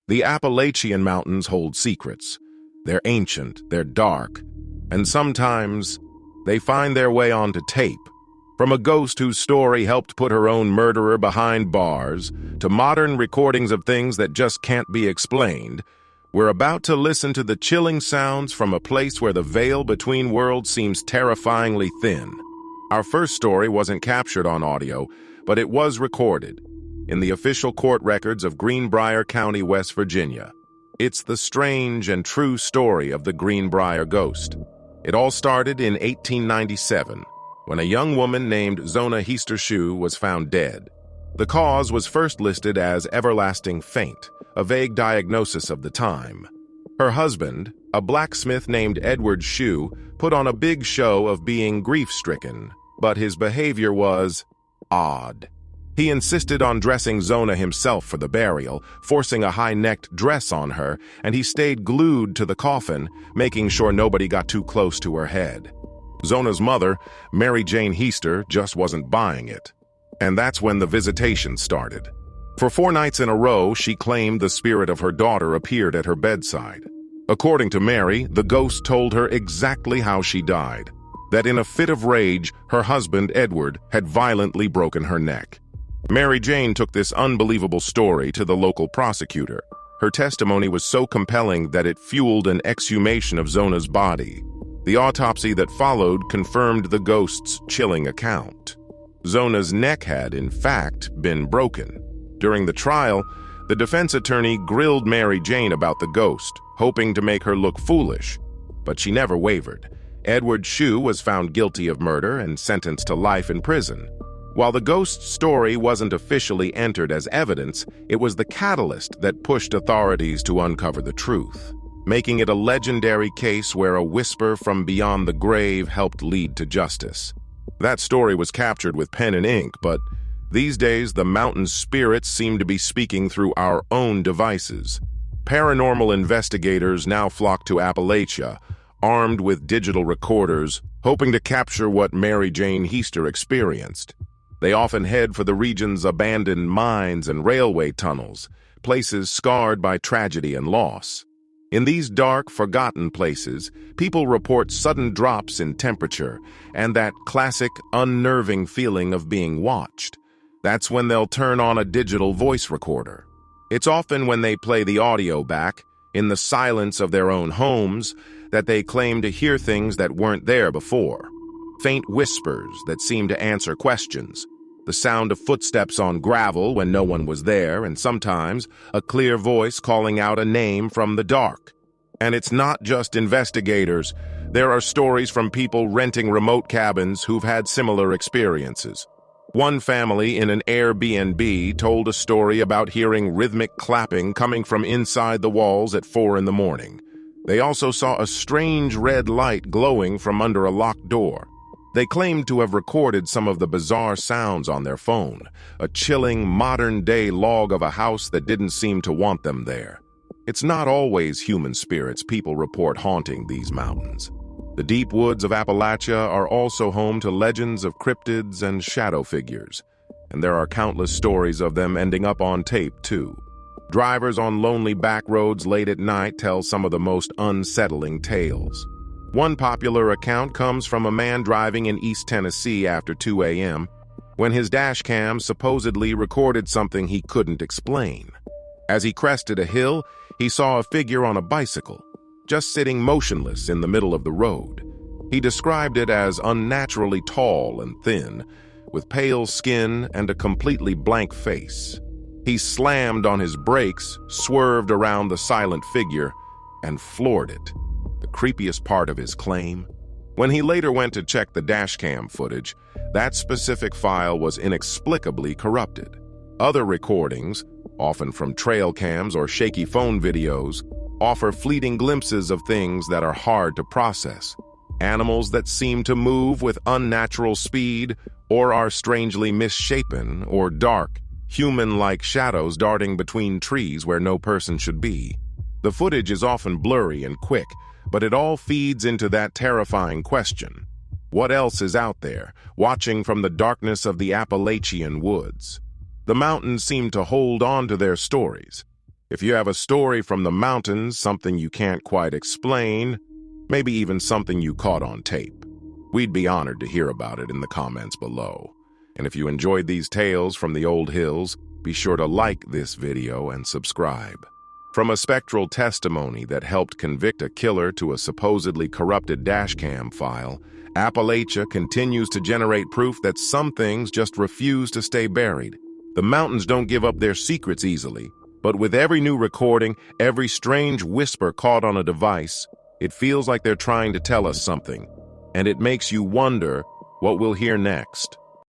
The Appalachian Mountains hold secrets. They're ancient, they're dark, and sometimes they find their way onto tape. From a ghost whose story helped put her own murderer behind bars, to modern recordings of things that just can't be explained, we're about to listen to the chilling sounds from a place where the veil between worlds seems terrifyingly thin. Our first story wasn't captured on audio, but it was recorded in the official court records of Greenbrier County, West Virginia. It's the strange and true story of the Greenbrier ghost. It all started in 1897, when a young woman named Zona Heaster was found dead. The cause was first listed as everlasting faint, a vague diagnosis of the time. Her husband, a blacksmith named Edward Shue, put on a big show of being grief-stricken, but his behavior was odd. He insisted on dressing Zona himself for the burial, forcing a high-necked dress on her, and he stayed glued to the coffin, making sure nobody got too close to her head. Zona's mother, Mary Jane Heaster, just wasn't buying it. And that's when the visitation started. For 4 nights in a row, she claimed the spirit of her daughter appeared at her bedside. According to Mary, the ghost told her exactly how she died, that in a fit of rage, her husband, Edward, had violently broken her neck. Mary Jane took this unbelievable story to the local prosecutor. Her testimony was so compelling that it fueled an exhumation of Zona's body. The autopsy that followed confirmed the ghost's chilling account. Zona's neck had, in fact, been broken. During the trial, the defense attorney grilled Mary Jane about the ghost, hoping to make her look foolish. But she never wavered. Edward Shue was found guilty of murder and sentenced to life in prison. While the ghost's story wasn't officially entered as evidence, it was the catalyst that pushed authorities to uncover the truth, making it a legendary case where a whisper from beyond the grave helped lead to justice. That story was captured with pen and ink, but these days the mountain spirits seem to be speaking through our own devices. Paranormal investigators now flock to Appalachia, armed with digital recorders, hoping to capture what Mary Jane Heaster experienced. They often head for the region's abandoned mines and railway tunnels, places scarred by tragedy and loss. In these dark, forgotten places, people report sudden drops in temperature and that classic, unnerving feeling of being watched. That's when they'll turn on a digital voice recorder. It's often when they play the audio back, in the silence of their own homes, that they claim to hear things that weren't there before. Faint whispers that seem to answer questions, the sound of footsteps on gravel when no one was there, and sometimes a clear voice calling out a name from the dark. And it's not just investigators. There are stories from people renting remote cabins who've had similar experiences. One family in an Airbnb told a story about hearing rhythmic clapping coming from inside the walls at 4 in the morning. They also saw a strange red light glowing from under a locked door. They claimed to have recorded some of the bizarre sounds on their phone, a chilling, modern-day log of a house that didn't seem to want them there. It's not always human spirits people report haunting these mountains. The deep woods of Appalachia are also home to legends of cryptids and shadow figures, and there are countless stories of them ending up on tape, too. Drivers on lonely back roads late at night tell some of the most unsettling tales. One popular account comes from a man driving in East Tennessee after 2 a.m. when his dash cam supposedly recorded something he couldn't explain. As he crested a hill, he saw a figure on a bicycle, just sitting motionless in the middle of the road. He described it as unnaturally tall and thin, with pale skin and a completely blank face. He slammed on his brakes, swerved around the silent figure, and floored it. The creepiest part of his claim? When he later went to check the dashcam footage, that specific file was inexplicably corrupted. Other recordings, often from trail cams or shaky phone videos, offer fleeting glimpses of things that are hard to process. Animals that seem to move with unnatural speed or are strangely misshapen or dark, human-like shadows darting between trees where no person should be. The footage is often blurry and quick, but it all feeds into that terrifying question. What else is out there, watching from the darkness of the Appalachian woods? The mountains seem to hold on to their stories. If you have a story from the mountains, something you can't quite explain, maybe even something you caught on tape, we'd be honored to hear about it in the comments below. And if you enjoyed these tales from the old hills, be sure to like this video and subscribe. From a spectral testimony that helped convict a killer to a supposedly corrupted dashcam file, Appalachia continues to generate proof that some things just refuse to stay buried. The mountains don't give up their secrets easily, but with every new recording, every strange whisper caught on a device, it feels like they're trying to tell us something, and it makes you wonder what we'll hear next.